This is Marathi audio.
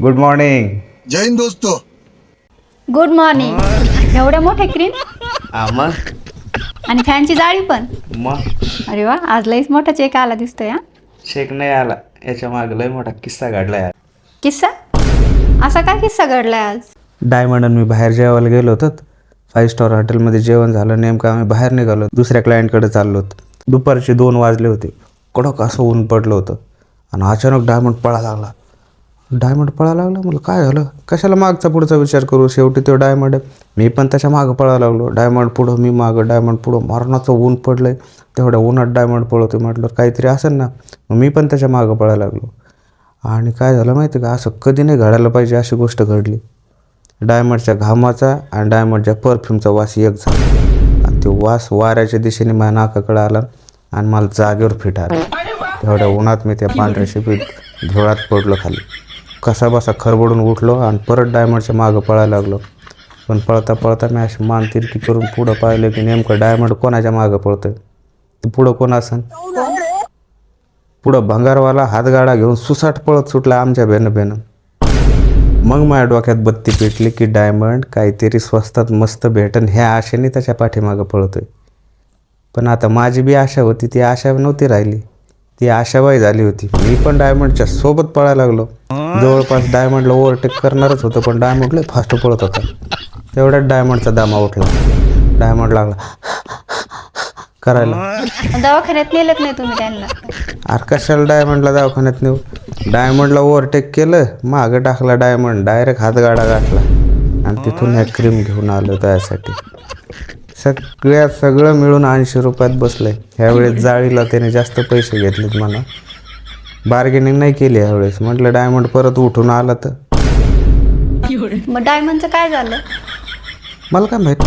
Good morning. जय हिंद दोस्तों. Good morning. एवढे मोठे क्रीम मग आणि फॅनची जाळी पण. मग अरे वा, आज लईच मोठा चेक आला दिसतोय. हा शेक नाही आला, याच्या मागे लय मोठा किस्सा घडलाय. किस्सा? असा काय किस्सा घडलाय आज? डायमंड आणि मी बाहेर जेवायला गेलो होतो. 5 स्टार हॉटेलमध्ये जेवण झालं. नेमकं आम्ही बाहेर निघालो, दुसऱ्या क्लायंटकडे चाललो होतो. दुपारचे 2 वाजले होते. कडक असं ऊन पडलं होतं आणि अचानक डायमंड पळायला लागला. मला काय झालं, कशाला मागचा पुढचा विचार करू, शेवटी तो डायमंड आहे. मी पण त्याच्या मागं पळायला लागलो. डायमंड पुढं, मी मागं. डायमंड पुढं. मरणाचं ऊन पडलंय, तेवढ्या उन्हात डायमंड पळवतो. म्हटलं काहीतरी असेल ना. मग मी पण त्याच्या मागं पळायला लागलो. आणि काय झालं माहिती का, असं कधी नाही घडायला पाहिजे अशी गोष्ट घडली. डायमंडच्या घामाचा आणि डायमंडच्या परफ्यूमचा वास एक झाला आणि तो वास वाऱ्याच्या दिशेने माझ्या नाकाकडे आला आणि मला जागेवर फिट आला. तेवढ्या उन्हात मी त्या पांढऱ्या शिपीत झोळात पडलो खाली. कसा बसा खरबडून उठलो आणि परत डायमंडच्या मागं पळायला लागलो. पण पळता पळता मी अशी मान तिरकी करून पुढं पाहिलं की नेमकं डायमंड कोणाच्या मागं पळतोय. ते पुढं कोण असन? पुढं भंगारवाला हातगाडा घेऊन सुसाट पळत सुटला आमच्या बेनं. मग माझ्या डोक्यात बत्ती पेटली की डायमंड काहीतरी स्वस्तात मस्त भेटन ह्या आशेने त्याच्या पाठीमागं पळतोय. पण आता माझी बी आशा होती, ती आशा नव्हती राहिली, ती आशाबाई झाली होती. मी पण डायमंडच्या सोबत पळायला लागलो. जवळपास डायमंडला ओव्हरटेक करणारच होतं, पण डायमंड लय फास्ट पळत होता. तेवढ्यात डायमंडचा दामा उठला. डायमंड लागला करायला. दवाखान्यात नेलत नाही तुम्ही त्यांना? अरे कशाला डायमंडला दवाखान्यात नेऊ. डायमंडला ओव्हरटेक केलं, मागं टाकला डायमंड, डायरेक्ट हातगाडा गाठला आणि तिथून ह्या क्रीम घेऊन आलो त्यासाठी. सगळं मिळून 80 रुपयात बसलंय. ह्यावेळेस जाळीला त्याने जास्त पैसे घेतलेत म्हणा. बार्गेनिंग नाही केली ह्यावेळेस. म्हटलं डायमंड परत उठून आला तर. मग डायमंडचं काय झालं? मला माहित.